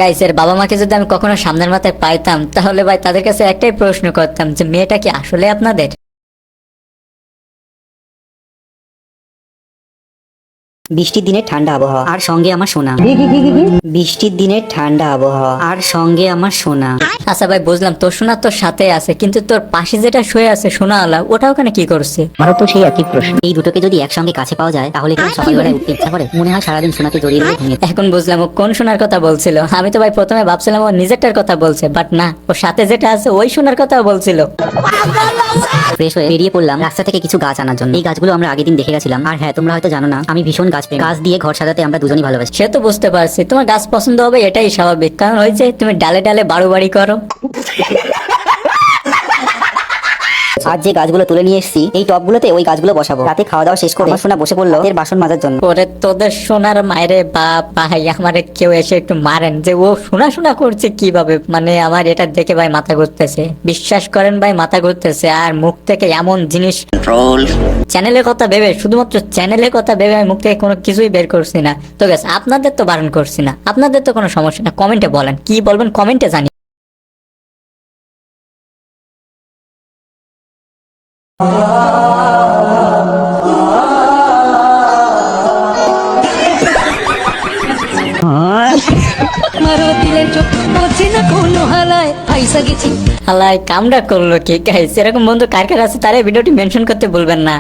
Guys এর বাবা মাকে যদি আমি কখনো সামনের মাথায় পাইতাম তাহলে ভাই তাদের কাছে একটাই প্রশ্ন করতাম যে মেয়েটা কি আসলে আপনাদের? বৃষ্টির দিনে ঠান্ডা আবহাওয়া আর সঙ্গে আমার সোনা। বৃষ্টির দিনে ঠান্ডা আবহাওয়া আর সঙ্গে আমার সোনা। আচ্ছা ভাই বুঝলাম তোর সোনা তোর সাথে আছে, কিন্তু তোর পাশে যেটা শুয়ে আছে সোনা আলা, ওটা ওখানে কি করছে? আমারও তো সেই একই প্রশ্ন। এই দুটোকে যদি একসঙ্গে কাছে পাওয়া যায় তাহলে কি সকালবেলায় উঠতে ইচ্ছা করে? মনে হয় সারাদিন সোনাকে জড়িয়ে ধরে ঘুমিয়ে। এখন বুঝলাম ও কোন সোনার কথা বলছিল। আমি তো ভাই প্রথমে ভাবছিলাম ও নিজেরটার কথা বলছে, বাট না, ওর সাথে যেটা আছে ওই সোনার কথা বলছিল। ফ্রেশ হয়ে বেরিয়ে পড়লাম রাস্তা থেকে কিছু গাছ আনার জন্য। এই গাছগুলো আমরা আগের দিন দেখে গেছিলাম। আর হ্যাঁ, তোমরা হয়তো জানো না, আমি ভীষণ গাছ প্রেমী। গাছ দিয়ে ঘর সাজাতে আমরা দুজনই ভালোবাসি। সে তো বুঝতে পারছি, তোমার গাছ পছন্দ হবে এটাই স্বাভাবিক, কারণ ওই যে তুমি ডালে ডালে বাড়ি করো। আজ যে গাছগুলো তুলে নিয়ে এসেছি এই টবগুলোতে ওই গাছগুলো বসাবো। রাতে খাওয়া দাওয়া শেষ করে আমার সোনা বসে পড়লো এর বাসন মাজার জন্য। ওরে তোদের সোনার মায়েরে বাপ ভাই, আমারে কেউ এসে একটু মারেন যে ও শোনা শোনা করছে কিভাবে, মানে আমার এটা দেখে ভাই মাথা ঘুরতেছে। বিশ্বাস করেন ভাই মাথা ঘুরতেছে। আর মুখ থেকে এমন জিনিস, চ্যানেলের কথা ভেবে, শুধুমাত্র চ্যানেলের কথা ভেবে আমি মুখ থেকে কোনো কিছুই বের করছি না। তো গ্যাস আপনাদের তো বারণ করছি না, আপনাদের তো কোনো সমস্যা না, কমেন্টে বলেন কি বলবেন, কমেন্টে জানি। হালাই কামটা করলো কি গাইস? এরকম বন্ধু কার কার আছে তারা ভিডিওটি মেনশন করতে বলবেন না।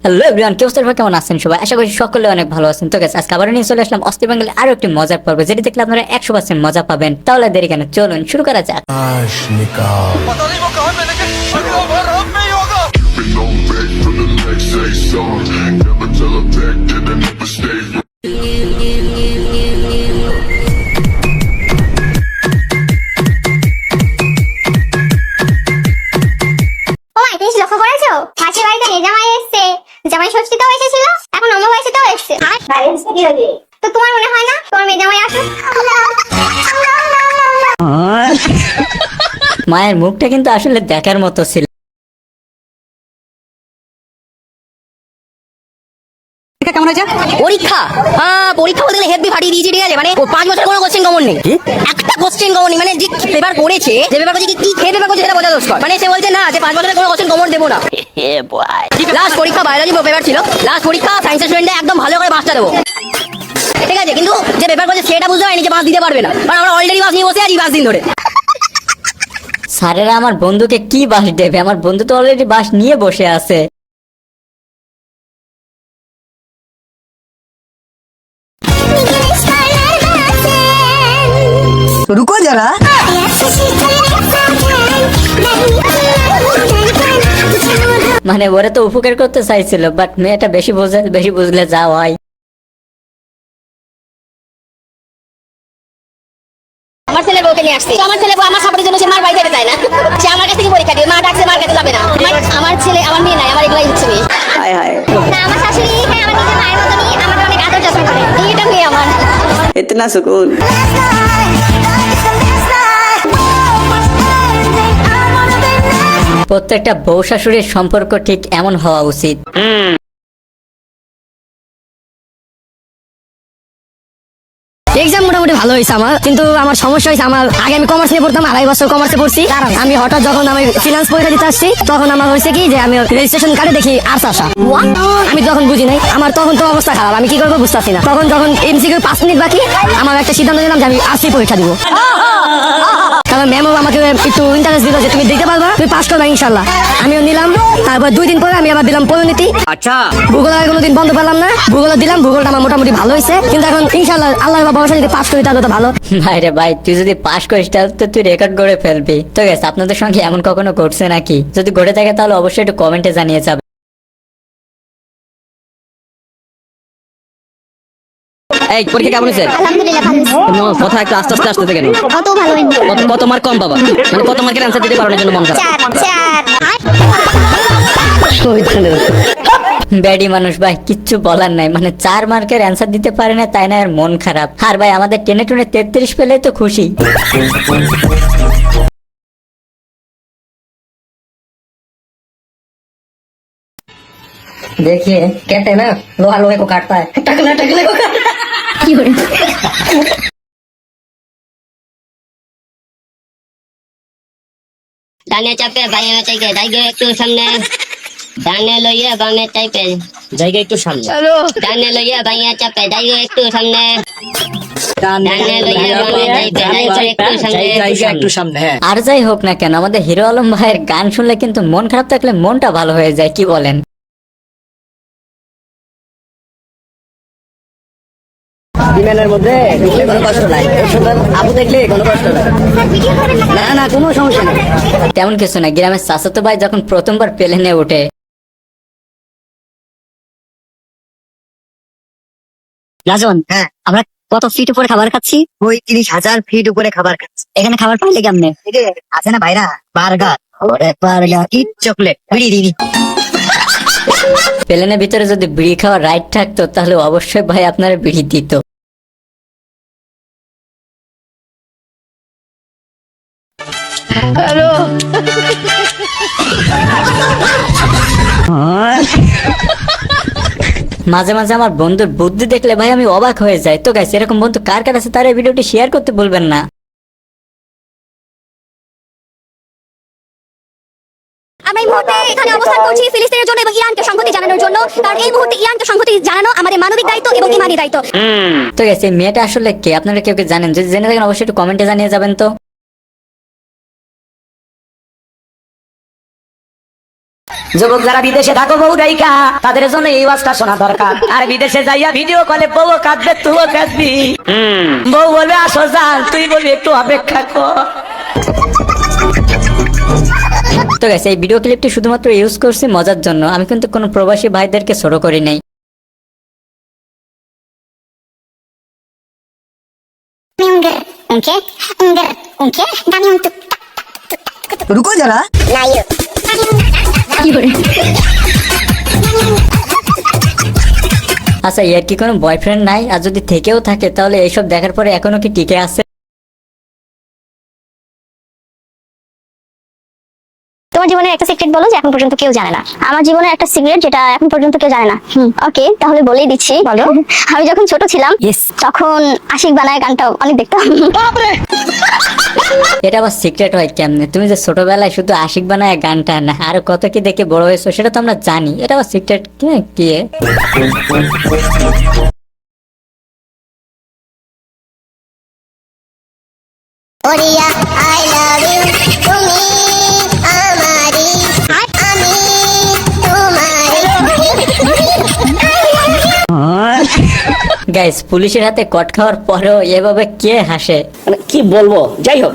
হ্যালো এভরিওয়ান, কি অবস্থা? কেমন আছেন সবাই? আশা করি সকলে অনেক ভালো আছেন। তো গাইস আজকে আবার নিয়ে চলে আসলাম অস্থির বাঙালি আরো একটি মজার পর্ব, যেটি দেখলে আপনারা 100% মজা পাবেন। তাহলে দেরি কেন, চলুন শুরু করা যাক। লক্ষ্য করেছো পাশের বাড়িতে জামাই এসছে, জামাই ষষ্ঠীতেও এসেছিল, এখন অমাবস্যাতেও এসছে। তো তোমার মনে হয় না তোমার মেয়ে জামাই আসুক? মায়ের মুখটা কিন্তু আসলে দেখার মতো ছিল। কেমন হয়েছে পরীক্ষা? পরীক্ষা বলতে হেভি ফাটিয়ে দিয়েছি, ঠিক আছে? মানে 5 বছর কোনো কোশ্চেন কমন নেই, একটা কোশ্চেন কমন নেই। মানে যে পেপার করেছে, যে পেপার করেছে কি খেয়ে পেপার করেছে সেটা বোঝা দোষ। মানে সে বলছে না যে 5 বছরের কোনো কোশ্চেন কমন দেবো না। লাস্ট পরীক্ষা বায়োলজি পেপার ছিল, লাস্ট পরীক্ষা সায়েন্সের স্টুডেন্টে একদম ভালো করে পাসটা দেবো, ঠিক আছে? কিন্তু যে পেপার করেছে সেটা বুঝতে পারিনি যে পাস দিতে পারবে না, কারণ আমরা অলরেডি পাস নিয়ে বসে আছি 5 দিন ধরে। স্যারেরা আমার বন্ধুকে কি বাস দেবে? আমার বন্ধু তো অলরেডি বাস নিয়ে বসে আছে। রুকো যারা, মানে ওরা তো উপকার করতে চাইছিল, বাট মেয়েটা বেশি বুঝলে যা হয়। আমার ছেলে বউকে নিয়ে আসছে, আমার ছেলে বউ আমার সাপোর্টের জন্য সে মার বাড়ি যেতে চায় না, সে আমার কাছ থেকে পরীক্ষা দিবে। মা ডাকছে, মার কাছে যাবে না। আমার ছেলে, আমার মেয়ে নাই, আমার এগুলাই হচ্ছে মেয়ে। না, আমার শাশুড়ি হ্যাঁ আমার নিজের মায়ের মতনই আমাকে অনেক আদর যত্ন করে। এটা মেয়ে আমার। ইতনা সুকুন। প্রত্যেকটা বউ শাশুড়ির সম্পর্ক ঠিক এমন হওয়া উচিত। এক্সাম মোটামুটি ভালো হয়েছে আমার, কিন্তু আমার সমস্যা হয়েছে, আমার আগে আমি কমার্স নিয়ে পড়তাম, 2.5 বছর কমার্সে পড়ছি। কারণ আমি হঠাৎ যখন আমি ফিনান্স পরীক্ষা দিতে আসছি তখন আমার হয়েছে কি যে আমি রেজিস্ট্রেশন কার্ডে দেখি আর্টস আসা। আমি তখন বুঝি নাই, আমার তখন তো অবস্থা খারাপ, আমি কি করবো বুঝতেছি না। তখন যখন এমসিকিউ 5 মিনিট বাকি, আমার একটা সিদ্ধান্ত নিলাম যে আমি আর্টসই পরীক্ষা দিব। কারণ ম্যামও আমাকে একটু ইন্টারেস্ট দিল যে তুমি দিতে পারবা, তুমি পাস করবা ইনশাল্লাহ। আমিও নিলাম। তারপর 2 দিন পরে আমি আবার দিলাম পরিণতি। আচ্ছা, ভূগোল আর কোনোদিন বন্ধ পেলাম না, ভূগোল দিলাম, ভূগোলটা আমার মোটামুটি ভালো হয়েছে। কিন্তু এখন ইনশাল্লাহ আল্লাহর ভরসা যদি পাস করি তাহলে তো ভালো। ভাইরে ভাই, তুই যদি পাস করিস তাহলে তো তুই রেকর্ড করে ফেলবি। তো গেছে আপনাদের সঙ্গে এমন কখনো ঘটছে নাকি? যদি ঘটে থাকে তাহলে অবশ্যই একটু কমেন্টে জানিয়ে যাবে। এই পরীক্ষা কেমন হয়েছে? আলহামদুলিল্লাহ ভালো হয়েছে। কথা একটু আস্তে আস্তে আসতে কেন? কত ভালো হয়েছে। কত মার্ক কম পাবা? মানে কত মার্কের অ্যান্সার দিতে পারো না জন্য মন খারাপ? 4 ব্যাডি মানুষ ভাই, কিচ্ছু বলার নাই। মানে 4 মার্কের অ্যান্সার দিতে পারে না তাই না এর মন খারাপ। আর ভাই আমাদের টেনে টুনে 33 পেলে তো খুশি। देखिए कहते हैं ना लोहा लोहे को काटता है टकला टकले को काटता है। ডানে চাপে বাইরে চাইকে যাইগে একটু সামনে ডানে লইয়া বামে চাইপে জায়গা একটু সামনে ডানে লইয়া বাইরে চাপে যাইগে একটু সামনে ডানে লইয়া বামে চাইপে যাইগে একটু সামনে জায়গা একটু সামনে, হ্যাঁ। আর যাই হোক না কেন আমাদের হিরো আলম ভাইয়ের গান শুনলে কিন্তু মন খারাপ থাকলে মনটা ভালো হয়ে যায়, কি বলেন? বিমানের মধ্যে ঢুকলে কোনো কষ্ট নাই, আবু দেখলে কোনো কষ্ট নাই। না না কোনো সমস্যা নেই। তেমন কিছু না, গ্রামের চাচাতো ভাই যখন প্রথমবার প্লেনে ওঠে রাজন, হ্যাঁ, আমরা কত ফিট উপরে খাবার খাচ্ছি? ওই 30,000 ফিট উপরে খাবার খাচ্ছি। এখানে খাবার পাইলে কেমনে? আছে না ভাইরা, বার্গার, বার্গার, ইট চকলেট, বিড়ি দিবি। প্লেনের ভিতরে যদি বিড়ি খাওয়ার রাইট থাকতো তাহলে অবশ্যই ভাই আপনারা বিড়ি দিত। মাঝে মাঝে আমার বন্ধুর বুদ্ধি দেখলে ভাই আমি অবাক হয়ে যাই। তো গাইস, এরকম বন্ধু কার কার আছে তার এই ভিডিওটি শেয়ার করতে বলবেন না। আমরা এই মুহূর্তে এখানে অবস্থান করছি ফিলিস্তিনের জন্য এবং ইরানকে সংহতি জানানোর জন্য, কারণ এই মুহূর্তে ইরানকে সংহতি জানানো আমাদের মানবিক দায়িত্ব এবং ইমানি দায়িত্ব। তো গাইস, এই মেয়েটা আসলে কে আপনারা কেউ কেউ জানেন? যদি জেনে থাকেন অবশ্যই একটু কমেন্টে জানিয়ে যাবেন। তো যুবক যারা বিদেশে থাকো বউ রাইকা, তাদের জন্য এই ওয়াজটা শোনা দরকার। আর বিদেশে যাইয়া ভিডিও কলে বউ কাঁদবে, তুইও কাঁদবি। বউ বলবে আসো যান, তুই বলবি একটু অপেক্ষা কর। তো গাইস, এই ভিডিও ক্লিপটি শুধুমাত্র ইউজ করছি মজার জন্য, আমি কিন্তু কোনো প্রবাসী ভাইদেরকে ছোট করি নাই। রুকো যারা, আচ্ছা, এর কি কোনো বয়ফ্রেন্ড নাই? আর যদি থেকেও থাকে তাহলে এইসব দেখার পরে এখনো কি টিকে আছে? তোমার জীবনের একটা সিক্রেট বলো যে এখন পর্যন্ত কেউ জানে না। আমার জীবনের একটা সিক্রেট যেটা এখন পর্যন্ত কেউ জানে না। ওকে, তাহলে বলেই দিচ্ছি। বলো। আমি যখন ছোট ছিলাম তখন আশিক বানায় গানটা অনেক দেখতাম। এটা আবার সিক্রেট হয় কেমনে? তুমি যে ছোটবেলায় শুধু আশিক বানায় গানটা না, আরো কত কি দেখে বড় হয়েছো সেটা তো আমরা জানি। এটা আবার সিক্রেট কি? ওরিয়া আই লাভ ইউ, তুমি আমারি, আমি তোমারি। গাইস, পুলিশের হাতে কট খাওয়ার পরেও এভাবে কে হাসে? মানে কি বলবো, যাই হোক।